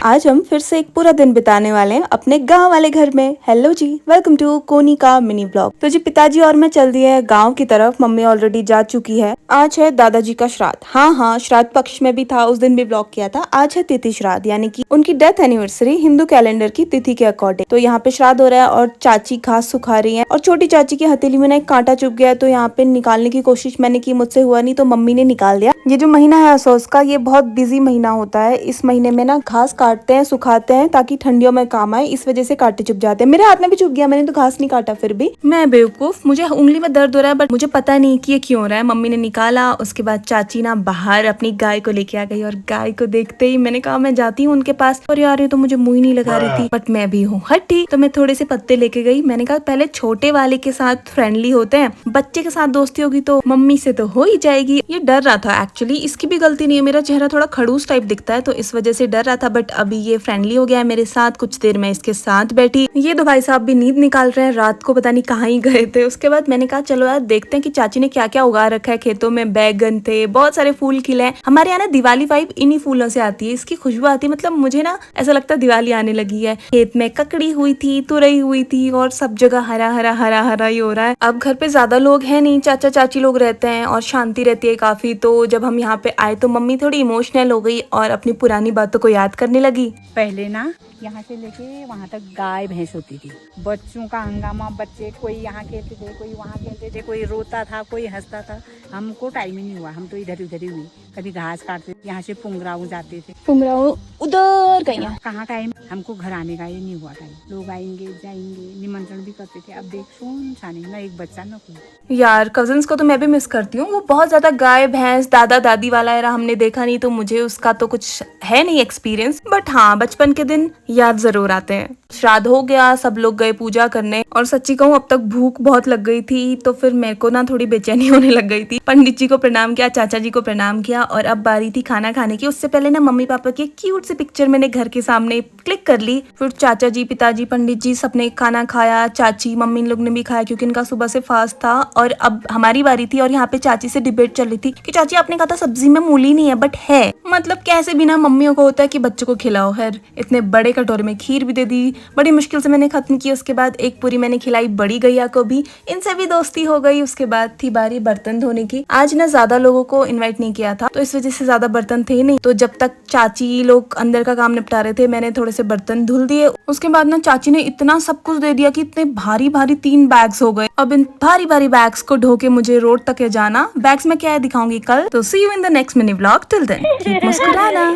आज हम फिर से एक पूरा दिन बिताने वाले हैं अपने गांव वाले घर में। हेलो जी, वेलकम टू कोनी का मिनी ब्लॉग। तो जी पिताजी और मैं चल दिए हैं गांव की तरफ। मम्मी ऑलरेडी जा चुकी है। आज है दादाजी का श्राद्ध। हाँ, श्राद्ध पक्ष में भी था, उस दिन भी ब्लॉग किया था। आज है तिथि श्राद्ध, यानी कि उनकी डेथ एनिवर्सरी हिंदू कैलेंडर की तिथि के अकॉर्डिंग। तो यहाँ पे श्राद्ध हो रहा है और चाची घास सुखा रही है और छोटी चाची की हथेली में ना एक कांटा चुभ गया है। तो यहाँ पे निकालने की कोशिश मैंने की, मुझसे हुआ नहीं तो मम्मी ने निकाल दिया। ये जो महीना है असोस का, ये बहुत बिजी महीना होता है। इस महीने में ना घास काटते हैं, सुखाते हैं ताकि ठंडियों में काम आए। इस वजह से कांटे चुभ जाते हैं। मेरे हाथ में भी चुभ गया, मैंने तो घास नहीं काटा। फिर भी मैं बेवकूफ, मुझे उंगली में दर्द हो रहा है बट मुझे पता नहीं कि ये क्यों हो रहा है। मम्मी ने निकाला। उसके बाद चाची ना बाहर अपनी गाय को लेके आ गई और गाय को देखते ही मैंने कहा मैं जाती हूँ उनके पास। और यार ये तो मुझे मुंह ही नहीं लगा रही थी, बट मैं भी हूँ हट्टी। तो मैं थोड़े से पत्ते लेके गई। मैंने कहा पहले छोटे वाले के साथ फ्रेंडली होते हैं, बच्चे के साथ दोस्ती होगी तो मम्मी से तो हो ही जाएगी। ये डर रहा था एक्चुअली, इसकी भी गलती नहीं है। मेरा चेहरा थोड़ा खड़ूस टाइप दिखता है तो इस वजह से डर रहा था, बट अभी ये फ्रेंडली हो गया है मेरे साथ। कुछ देर में इसके साथ बैठी। ये दो भाई साहब भी नींद निकाल रहे हैं, रात को पता नहीं कहाँ ही गए थे। उसके बाद मैंने कहा चलो यार देखते हैं कि चाची ने क्या क्या उगा रखा है खेतों में। बैगन थे, बहुत सारे फूल खिले हैं। हमारे यहाँ ना दिवाली वाइब इन्हीं फूलों से आती है, इसकी खुशबू आती है। मतलब मुझे ना ऐसा लगता है दिवाली आने लगी है। खेत में ककड़ी हुई थी, तुरई हुई थी और सब जगह हरा हरा हरा हरा ही हो रहा है। अब घर पे ज्यादा लोग हैं नहीं, चाचा चाची लोग रहते हैं और शांति रहती है काफी। तो जब हम यहाँ पे आए तो मम्मी थोड़ी इमोशनल हो गई और अपनी पुरानी बातों को याद करने लगी। पहले ना यहाँ से लेके वहाँ तक गाय भैंस होती थी। बच्चों का हंगामा, बच्चे कोई यहाँ खेलते थे, कोई वहाँ खेलते थे, कोई रोता था, कोई हंसता था। हमको टाइम ही नहीं हुआ, हम तो इधर उधर ही हुए। कभी घास काटते, यहाँ से पुंगराऊ जाते थे। पुंगराऊ उधर गई। कहाँ टाइम, हमको घर आने का ही नहीं हुआ टाइम। लोग आएंगे जाएंगे, निमंत्रण भी करते थे। अब देख सुनसान, ना एक बच्चा ना कोई। यार कजिन्स को तो मैं भी मिस करती हूँ। वो बहुत ज्यादा गाय भैंस दादा दादी वाला एरा हमने देखा नहीं, तो मुझे उसका तो कुछ है नहीं एक्सपीरियंस। बट हाँ, बचपन के दिन याद जरूर आते हैं। श्राद्ध हो गया, सब लोग गए पूजा करने और सच्ची कहूँ अब तक भूख बहुत लग गई थी। तो फिर मेरे को ना थोड़ी बेचैनी होने लग गई थी। पंडित जी को प्रणाम किया, चाचा जी को प्रणाम किया और अब बारी थी खाना खाने की। उससे पहले ना मम्मी पापा की क्यूट सी पिक्चर मैंने घर के सामने क्लिक कर ली। फिर चाचा जी, पिताजी, पंडित जी सबने खाना खाया। चाची मम्मी लोग ने भी खाया क्योंकि इनका सुबह से फास्ट था। और अब हमारी बारी थी और यहाँ पे चाची से डिबेट चल रही थी कि चाची आपने कहा था सब्जी में मूली नहीं है, बट है। मतलब कैसे बिना मम्मियों को होता है कि बच्चों को खिलाओ। खैर इतने बड़े कटोरे में खीर भी दे दी, बड़ी मुश्किल से मैंने खत्म की। उसके बाद एक पूरी मैंने खिलाई बड़ी गैया को भी, इनसे भी दोस्ती हो गई। उसके बाद थी बारी बर्तन धोने की। आज ना ज्यादा लोगों को इन्वाइट नहीं किया था तो इस वजह से ज्यादा बर्तन थे नहीं। तो जब तक चाची लोग अंदर का काम निपटा रहे थे मैंने थोड़े से बर्तन धुल दिए। उसके बाद ना चाची ने इतना सब कुछ दे दिया कि इतने भारी भारी 3 बैग्स हो गए। अब इन भारी भारी बैग्स को ढो के मुझे रोड तक जाना। बैग्स में क्या है दिखाऊंगी कल। तो see you in the next mini vlog. Till then keep मुस्कुराना।